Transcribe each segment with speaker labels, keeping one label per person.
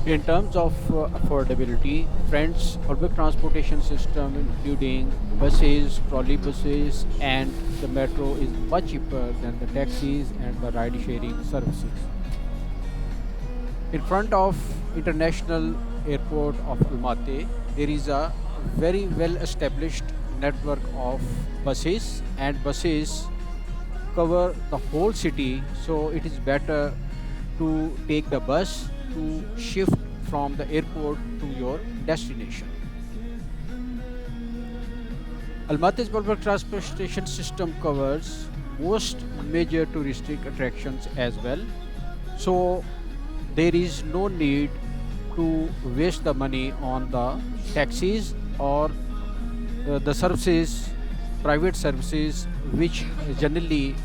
Speaker 1: In terms of affordability, friends, public transportation system, including buses, trolley buses, and the metro, is much cheaper than the taxis and the ride-sharing services. In front of International Airport of Almaty, there is a very well-established network of buses, and buses cover the whole city. So it is better to take the bus to shift from the airport to your destination. Almaty's public transportation system covers most major touristic attractions as well. So there is no need to waste the money on the taxis or the services, private services, which generally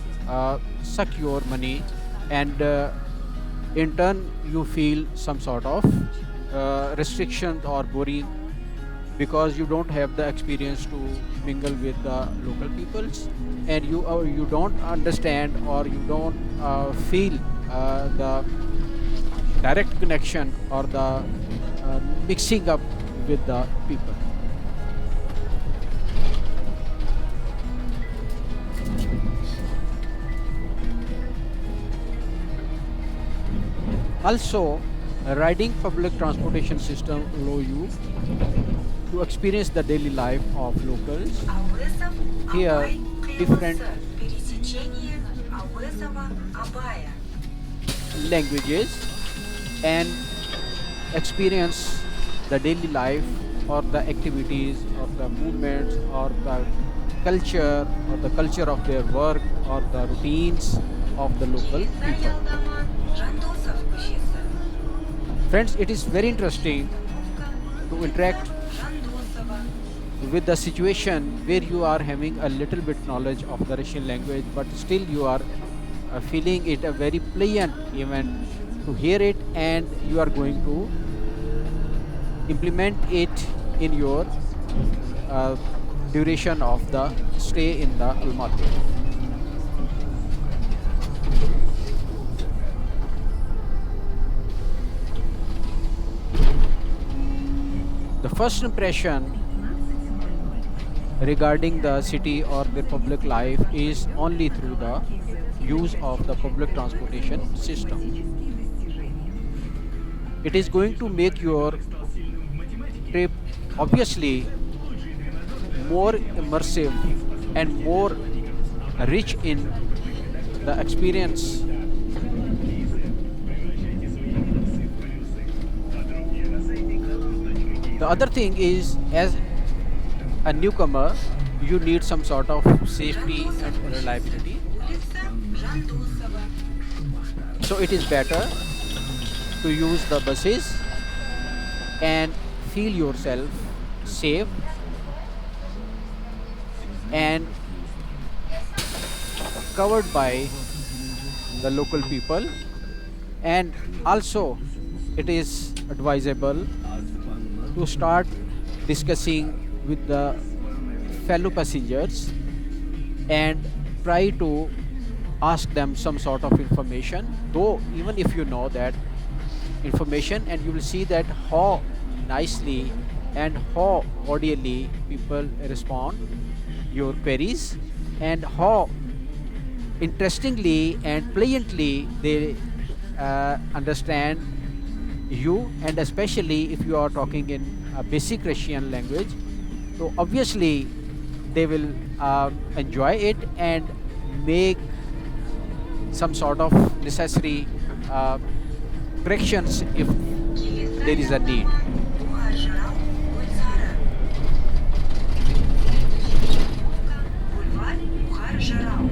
Speaker 1: suck your money, and in turn you feel some sort of restrictions or boring because you don't have the experience to mingle with the local peoples, and you don't understand or you don't feel the direct connection or the mixing up with the people. Also, riding public transportation system allow you to experience the daily life of locals,
Speaker 2: А вызов
Speaker 1: hear
Speaker 2: Абай
Speaker 1: different
Speaker 2: Кремуса. Пересечение вызова Абая.
Speaker 1: languages, and experience the daily life or the activities or the movements or the culture of their work or the routines of the local
Speaker 2: Через
Speaker 1: people.
Speaker 2: Аялдаман Жандосов көшесі.
Speaker 1: Friends, it is very interesting to
Speaker 2: Улица
Speaker 1: interact
Speaker 2: Жандосова.
Speaker 1: with the situation where you are having a little bit knowledge of the Russian language, but still you are feeling it a very pleasant event to hear it, and you are going to implement it in your uh, duration of the stay in the Almaty. The first impression regarding the city or the public life is only through the use of the public transportation system. It is going to make your trip obviously more immersive and more rich in the experience. The other thing is, as a newcomer, you need some sort of safety
Speaker 2: Жандосов
Speaker 1: and
Speaker 2: көшесі.
Speaker 1: reliability.
Speaker 2: Улица Жандосова.
Speaker 1: So it is better to use the buses and feel yourself safe and covered by the local people. And also, it is advisable to start discussing with the fellow passengers and try to ask them some sort of information, though even if you know that information, and you will see that how nicely and how cordially people respond your queries, and how interestingly and pliantly they understand you, and especially if you are talking in a basic Russian language. So obviously they will enjoy it and make some sort of necessary uh, corrections if
Speaker 2: Через
Speaker 1: there is a need.
Speaker 2: Аялдаман Бухар-Жырау Гүлзары. Бульвар Бухар-Жырау.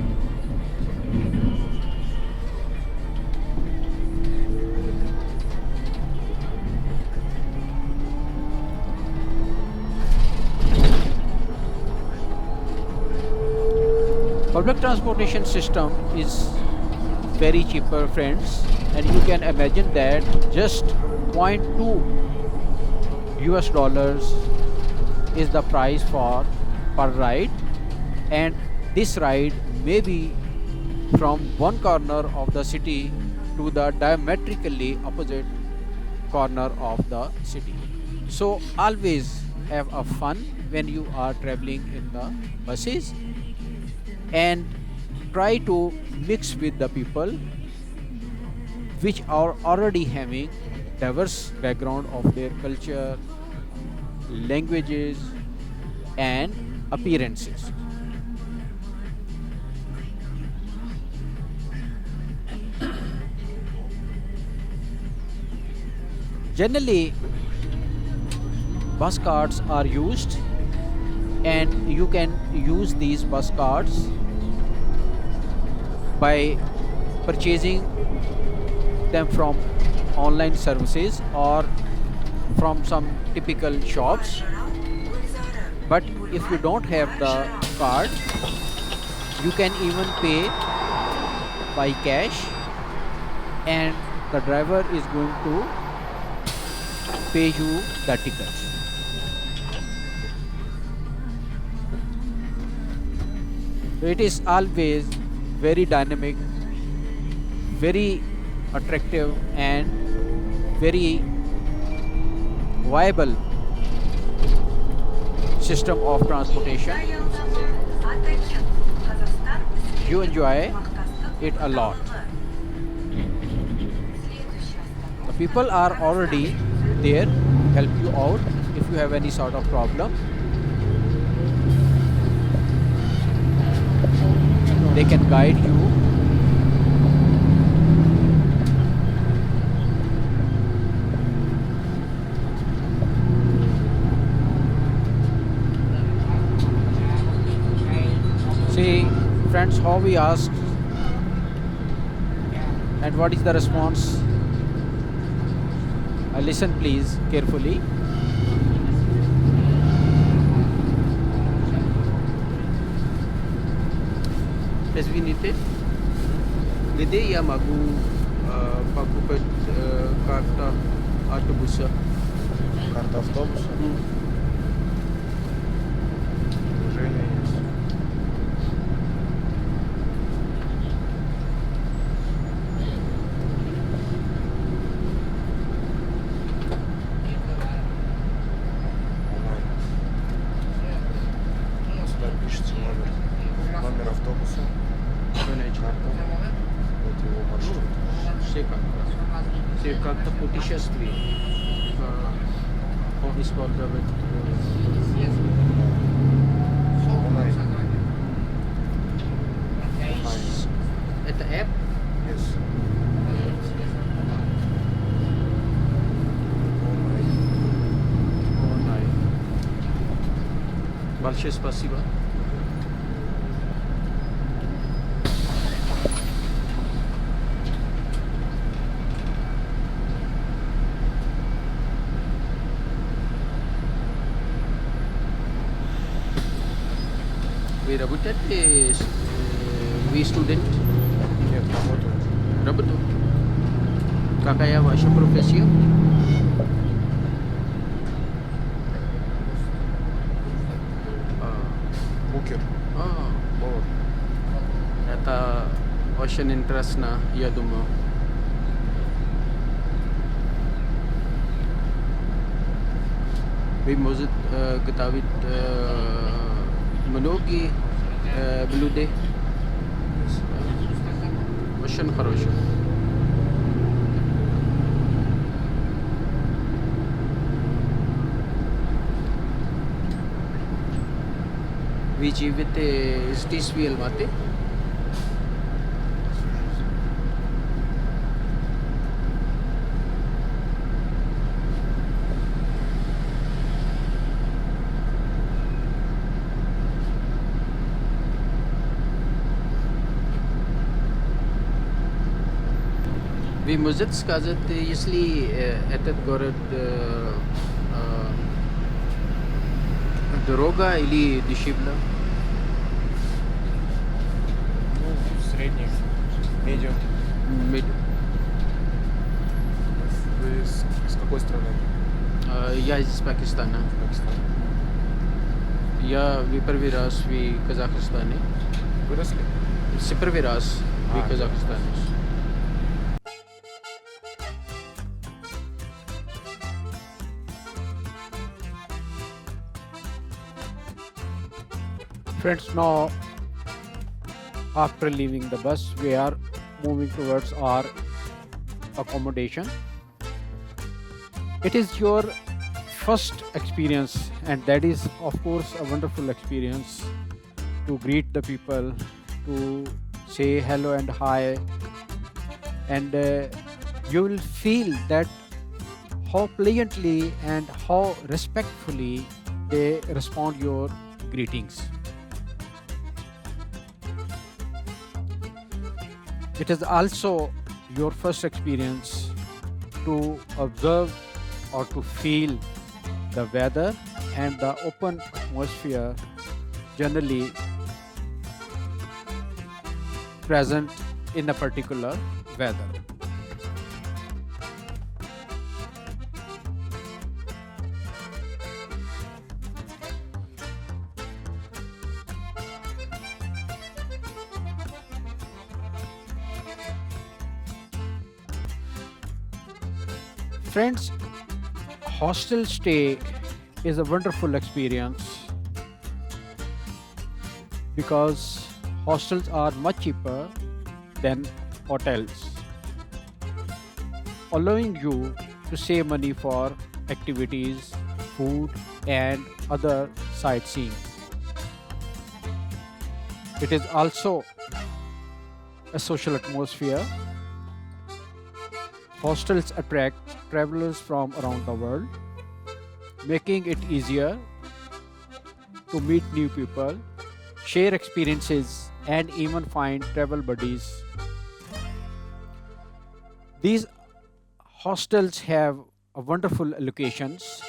Speaker 1: Public transportation system is very cheaper, friends, and you can imagine that just point 0.2 US dollars is the price for per ride, and this ride may be from one corner of the city to the diametrically opposite corner of the city. So always have a fun when you are traveling in the buses, and try to mix with the people which are already having diverse background of their culture, languages, and appearances. Generally, bus cards are used, and you can use these bus cards by purchasing them from online services or from some typical
Speaker 2: بلوار
Speaker 1: shops.
Speaker 2: جرام گلزاره.
Speaker 1: But if you don't have
Speaker 2: بلوار
Speaker 1: the
Speaker 2: جرام.
Speaker 1: card, you can even pay by cash, and the driver is going to pay you the ticket. It is always very dynamic, very attractive, and very viable system of transportation.
Speaker 2: Yayınlama. Atakin. Казахстан.
Speaker 1: You enjoy
Speaker 2: Мақтастық
Speaker 1: it a lot.
Speaker 2: орталығы. Следующая
Speaker 1: The people are already there to help you out if you have any sort of problem. They can guide you. See, friends, how we ask and what is the response? Listen, please, carefully.
Speaker 3: Извините, где я могу покупать карта автобуса?
Speaker 4: Карта автобуса. Движение есть. Онлайн. Сюда пишется номер автобуса, карта, вот его маршрут.
Speaker 3: Все как-то. Все как-то путешествие. Использовать.
Speaker 4: Онлайн.
Speaker 3: Это app?
Speaker 4: Yes. Онлайн.
Speaker 3: Онлайн. Большое спасибо. Вы работаете, вы студент?
Speaker 4: Нет, работаю.
Speaker 3: Работу. Какая ваша профессия?
Speaker 4: Букер.
Speaker 3: Вот. Это очень интересно, я думаю. Вы можете готовить многие блюда. Очень хорошо. Вы живете здесь, в Алматы? Вы можете сказать, если этот город дорога или дешевле?
Speaker 4: Ну, средний. Медиум. Вы с какой страны?
Speaker 3: Я из Пакистана.
Speaker 4: Пакистан.
Speaker 3: Я в первый раз в Казахстане.
Speaker 4: Выросли?
Speaker 3: С первый раз в Казахстане.
Speaker 1: Friends, now after leaving the bus, we are moving towards our accommodation. It is your first experience, and that is, of course, a wonderful experience to greet the people, to say hello and hi, and you will feel that how pliantly and how respectfully they respond your greetings. It is also your first experience to observe or to feel the weather and the open atmosphere generally present in a particular weather. Friends, hostel stay is a wonderful experience because hostels are much cheaper than hotels, allowing you to save money for activities, food, and other sightseeing. It is also a social atmosphere. Hostels attract travelers from around the world, making it easier to meet new people, share experiences, and even find travel buddies. These hostels have wonderful locations.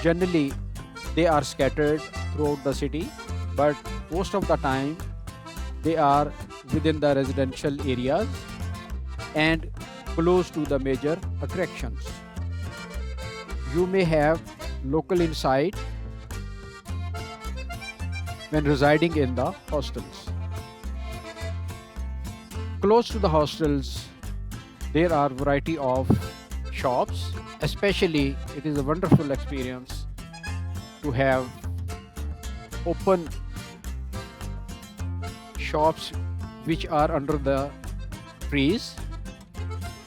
Speaker 1: Generally, they are scattered throughout the city, but most of the time they are within the residential areas and close to the major attractions. You may have local insight when residing in the hostels. Close to the hostels, there are variety of shops. Especially, it is a wonderful experience to have open shops which are under the trees,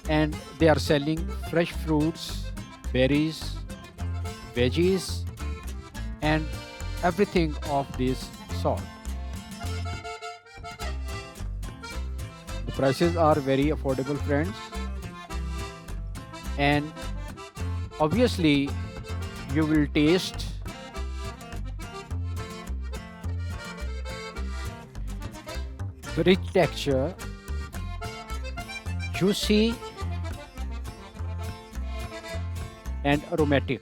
Speaker 1: and they are selling fresh fruits, berries, veggies, and everything of this sort. The prices are very affordable, friends, and obviously you will taste the rich texture, juicy and aromatic.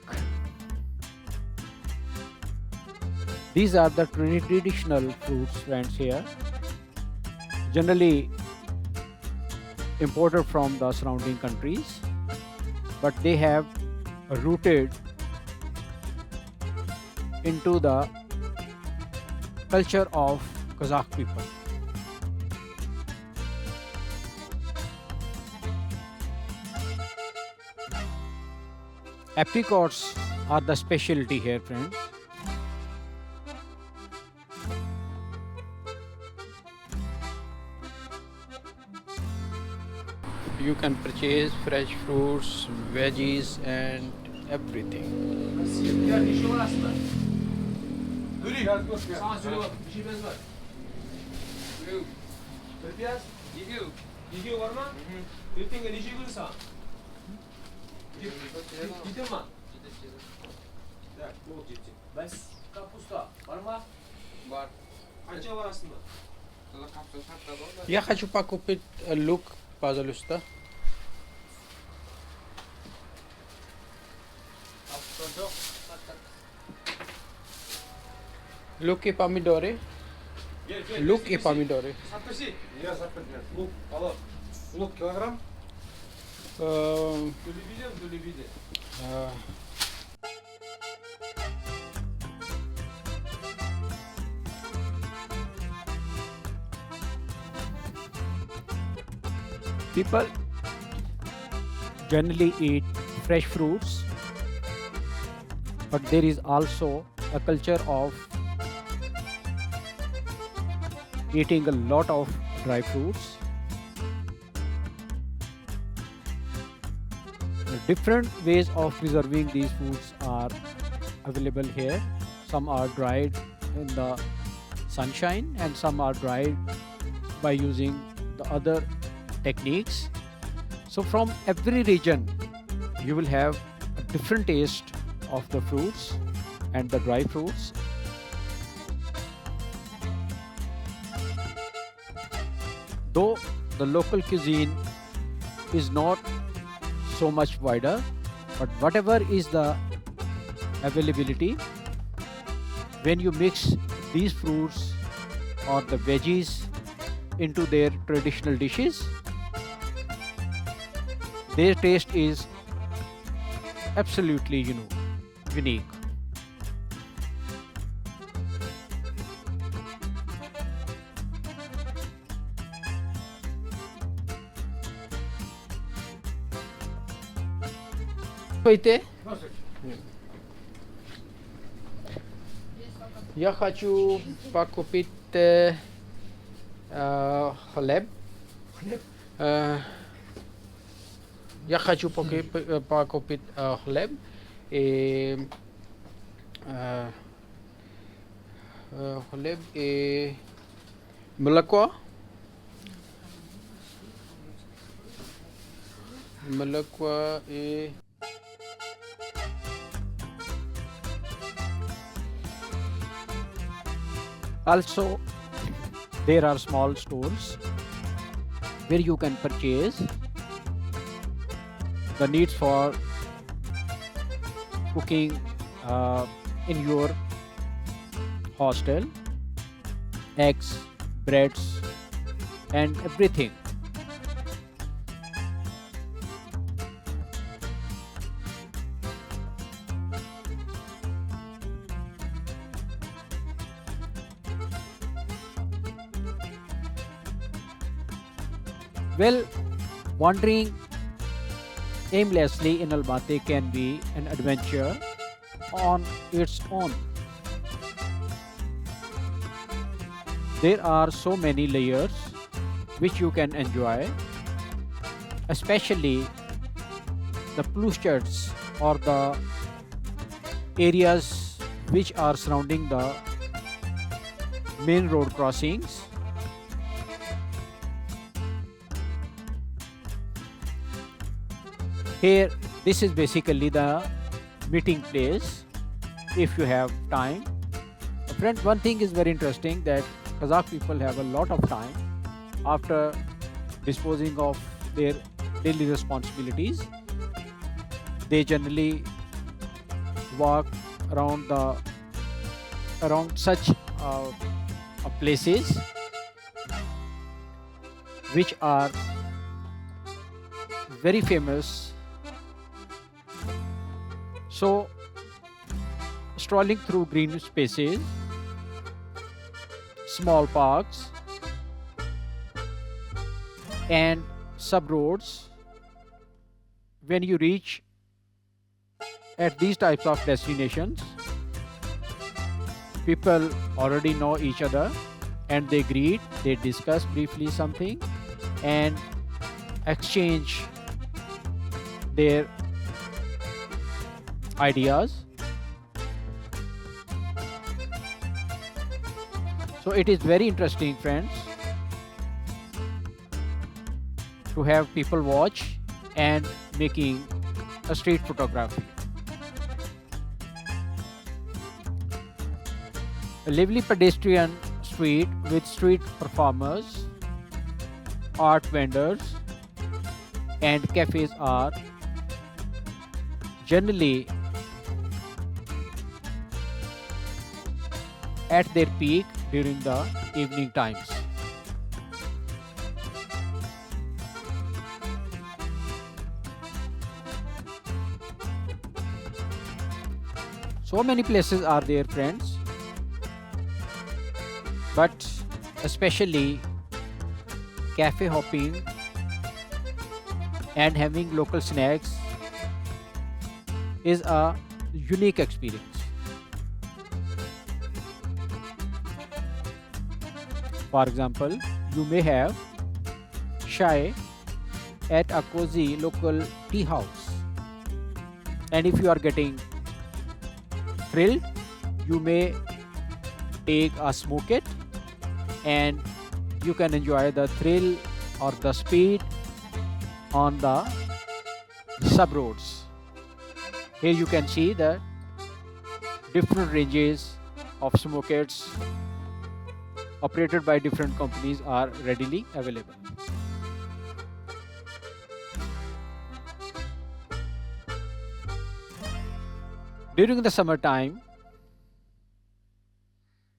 Speaker 1: These are the traditional fruits, friends, here, generally imported from the surrounding countries, but they have rooted into the culture of Kazakh people. Apricots are the specialty here, friends. You can purchase fresh fruits, veggies, and everything.
Speaker 3: Sana söyle bak, bir şey bez var. Kırpiyaz? Gidiyor var mı? Kırpiyaz ne şey görürsen? Gidiyor mu? Так, вот дети. Без капуста. Var mı?
Speaker 4: Бар.
Speaker 3: Kaça var aslında?
Speaker 1: Я хочу покупать лук, пожалуйста. Лук и помидоры. Лук и помидоры.
Speaker 3: Satkısı.
Speaker 4: Я западня.
Speaker 3: Luk, alo.
Speaker 4: Лук килограмм.
Speaker 3: Dölübide.
Speaker 1: People generally eat fresh fruits, but there is also a culture of eating a lot of dry fruits. Different ways of preserving these foods are available here. Some are dried in the sunshine and some are dried by using the other techniques. So from every region you will have a different taste of the fruits and the dry fruits. Though the local cuisine is not so much wider, but whatever is the availability, when you mix these fruits or the veggies into their traditional dishes, their taste is absolutely unique.
Speaker 5: Пойте. Я хочу покупить хлеб. Я хочу покупить хлеб и хлеб и молоко. Молоко и
Speaker 1: Also, there are small stores where you can purchase the needs for cooking in your hostel, eggs, breads, and everything. Well, wandering aimlessly in Almaty can be an adventure on its own. There are so many layers which you can enjoy, especially the plushets or the areas which are surrounding the main road crossings. Here, this is basically the meeting place if you have time. Friends, one thing is very interesting that Kazakh people have a lot of time after disposing of their daily responsibilities. They generally walk around such places which are very famous. So, strolling through green spaces, small parks, and sub roads, when you reach at these types of destinations, people already know each other and they greet, they discuss briefly something and exchange their ideas. So it is very interesting, friends, to have people watch and making a street photography. A lively pedestrian street with street performers, art vendors, and cafes are generally at their peak during the evening times. So many places are there, friends, but especially cafe hopping and having local snacks is a unique experience. For example, you may have chai at a cozy local tea house. And if you are getting thrilled, you may take a smoke it, and you can enjoy the thrill or the speed on the sub roads. Here you can see the different ranges of smokers operated by different companies are readily available. During the summertime,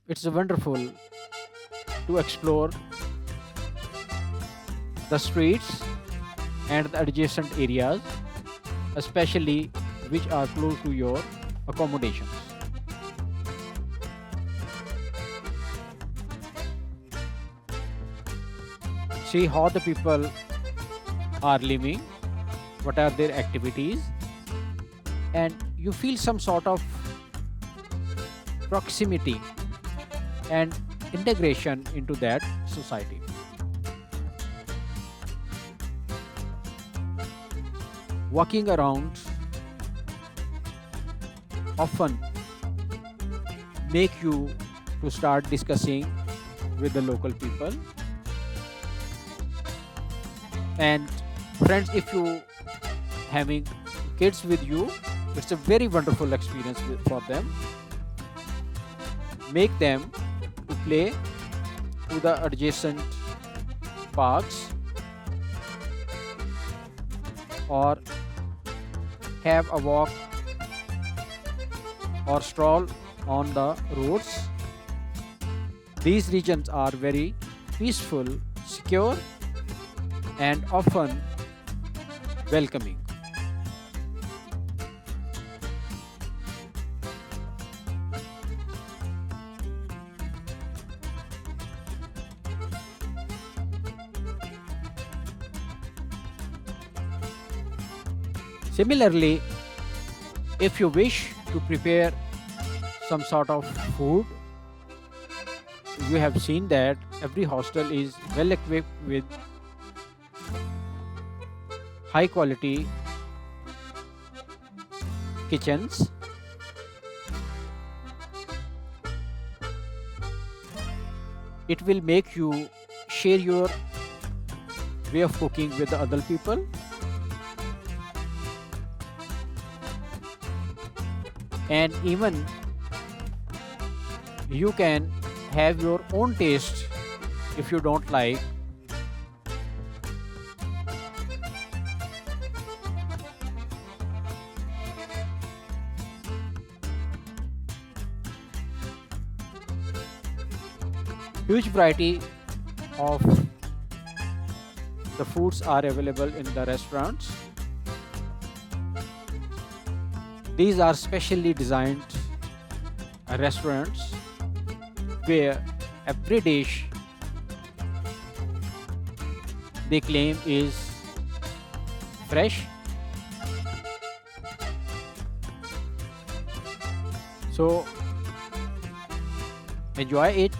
Speaker 1: it's wonderful to explore the streets and the adjacent areas, especially which are close to your accommodations. See how the people are living, what are their activities, and you feel some sort of proximity and integration into that society. Walking around often make you to start discussing with the local people. And friends, if you having kids with you, it's a very wonderful experience for them. Make them to play to the adjacent parks or have a walk or stroll on the roads. These regions are very peaceful, secure, and often welcoming. Similarly, if you wish to prepare some sort of food, you have seen that every hostel is well equipped with high quality kitchens. It will make you share your way of cooking with the other people. And even you can have your own taste if you don't like. Huge variety of the foods are available in the restaurants. These are specially designed restaurants where every dish they claim is fresh. So enjoy it.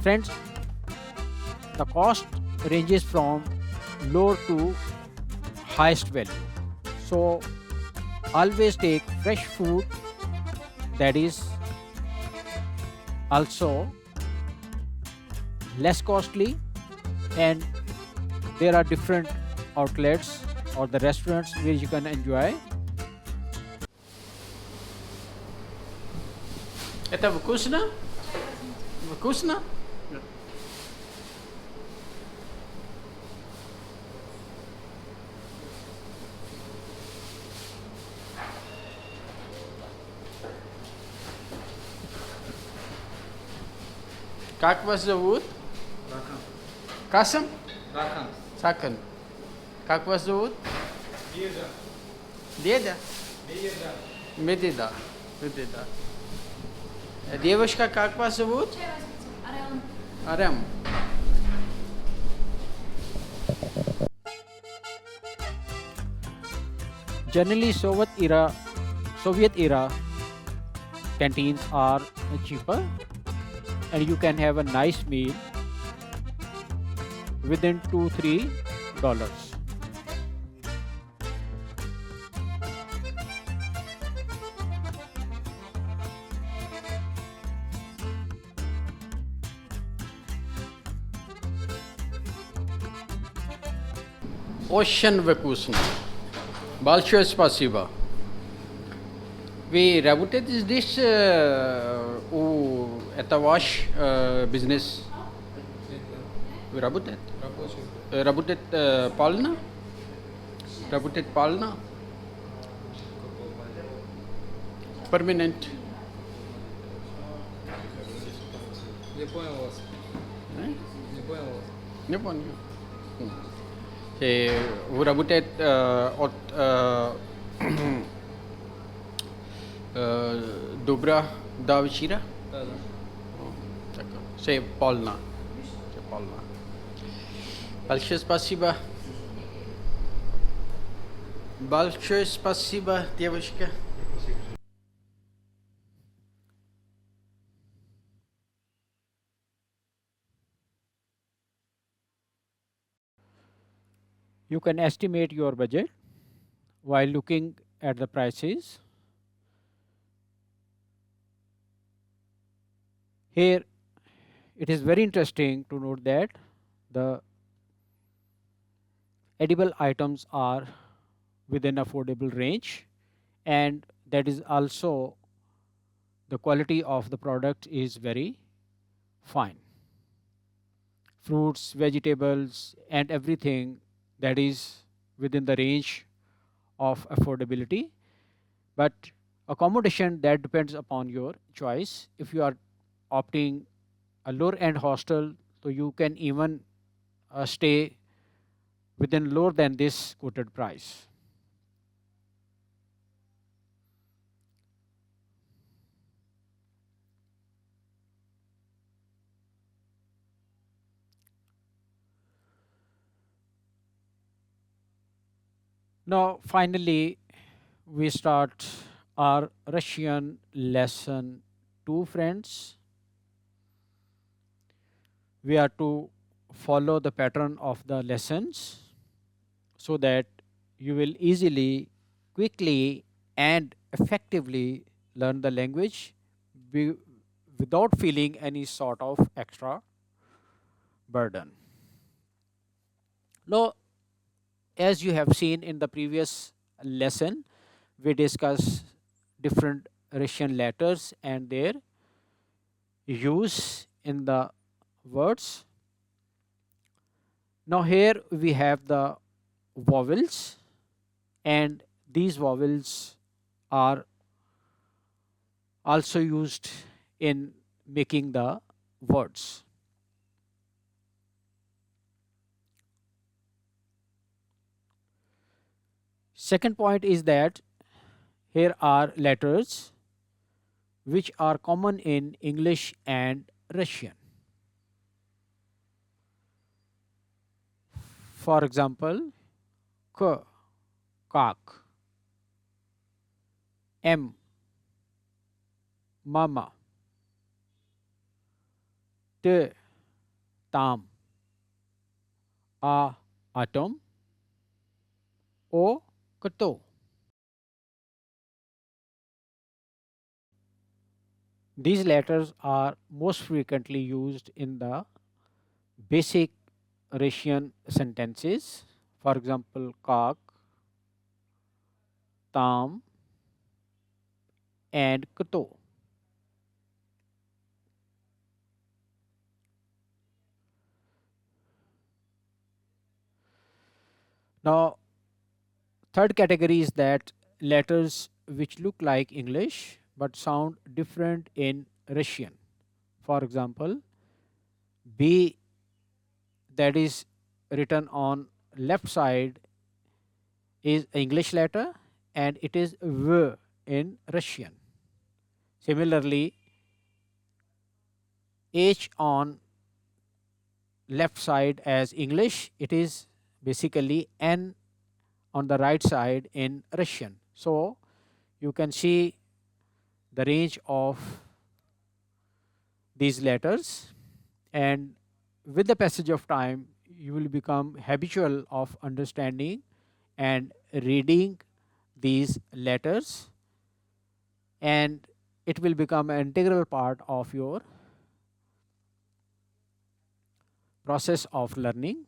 Speaker 1: Friends, the cost ranges from low to highest value. So always take fresh food that is also less costly, and there are different outlets or the restaurants where you can enjoy.
Speaker 5: Это вкусно? Вкусно? Как вас зовут?
Speaker 4: Рахан.
Speaker 5: Касым?
Speaker 4: Рахан.
Speaker 5: Сакан. Как вас зовут?
Speaker 4: Деда.
Speaker 5: Деда?
Speaker 4: Деда.
Speaker 5: Медида. Медида. Девушка, как вас зовут? Арам.
Speaker 1: Generally, Soviet era canteens are cheaper, and you can have a nice meal within $2-3.
Speaker 5: Ocean Vakusen. Большое спасибо. Вы работаете здесь, это ваш бизнес? Вы работаете?
Speaker 4: Рабочий.
Speaker 5: Работает полно? Работает полно? Permanent?
Speaker 4: Не понял вас.
Speaker 5: Eh?
Speaker 4: Не понял вас.
Speaker 5: Не понял. Вы работаете от добра до вечера?
Speaker 4: Да, да.
Speaker 5: Так, все полно. Все полно. Большое спасибо. Большое спасибо, девочка.
Speaker 1: You can estimate your budget while looking at the prices. Here, it is very interesting to note that the edible items are within affordable range, and that is also the quality of the product is very fine. Fruits, vegetables, and everything that is within the range of affordability. But accommodation, that depends upon your choice. If you are opting a lower end hostel, so you can even stay within lower than this quoted price. Now, finally, we start our Russian lesson 2, friends. We are to follow the pattern of the lessons so that you will easily, quickly, and effectively learn the language without feeling any sort of extra burden. Now, as you have seen in the previous lesson, we discuss different Russian letters and their use in the words. Now here we have the vowels, and these vowels are also used in making the words. Second point is that here are letters which are common in English and Russian. For example, K, kak, M, mama, T, tam, A, atom, O, kato. These letters are most frequently used in the basic Russian sentences. For example, kak, tam, and kato. Now, third category is that letters which look like English but sound different in Russian. For example, B, that is written on left side, is English letter and it is V in Russian. Similarly, H on left side as English, it is basically N on the right side in Russian. So you can see the range of these letters, and with the passage of time you will become habitual of understanding and reading these letters, and it will become an integral part of your process of learning.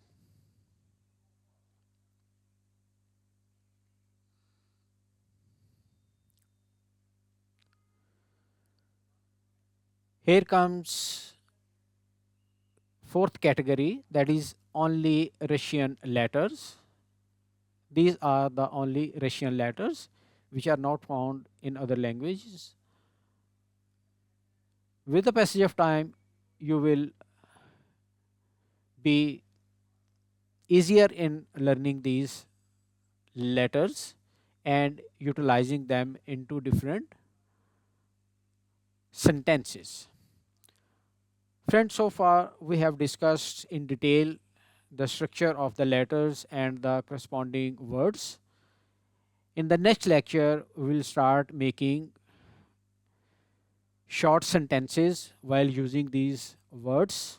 Speaker 1: Here comes fourth category, that is only Russian letters. These are the only Russian letters which are not found in other languages. With the passage of time, you will be easier in learning these letters and utilizing them into different sentences. Friends, so far we have discussed in detail the structure of the letters and the corresponding words. In the next lecture, we will start making short sentences while using these words.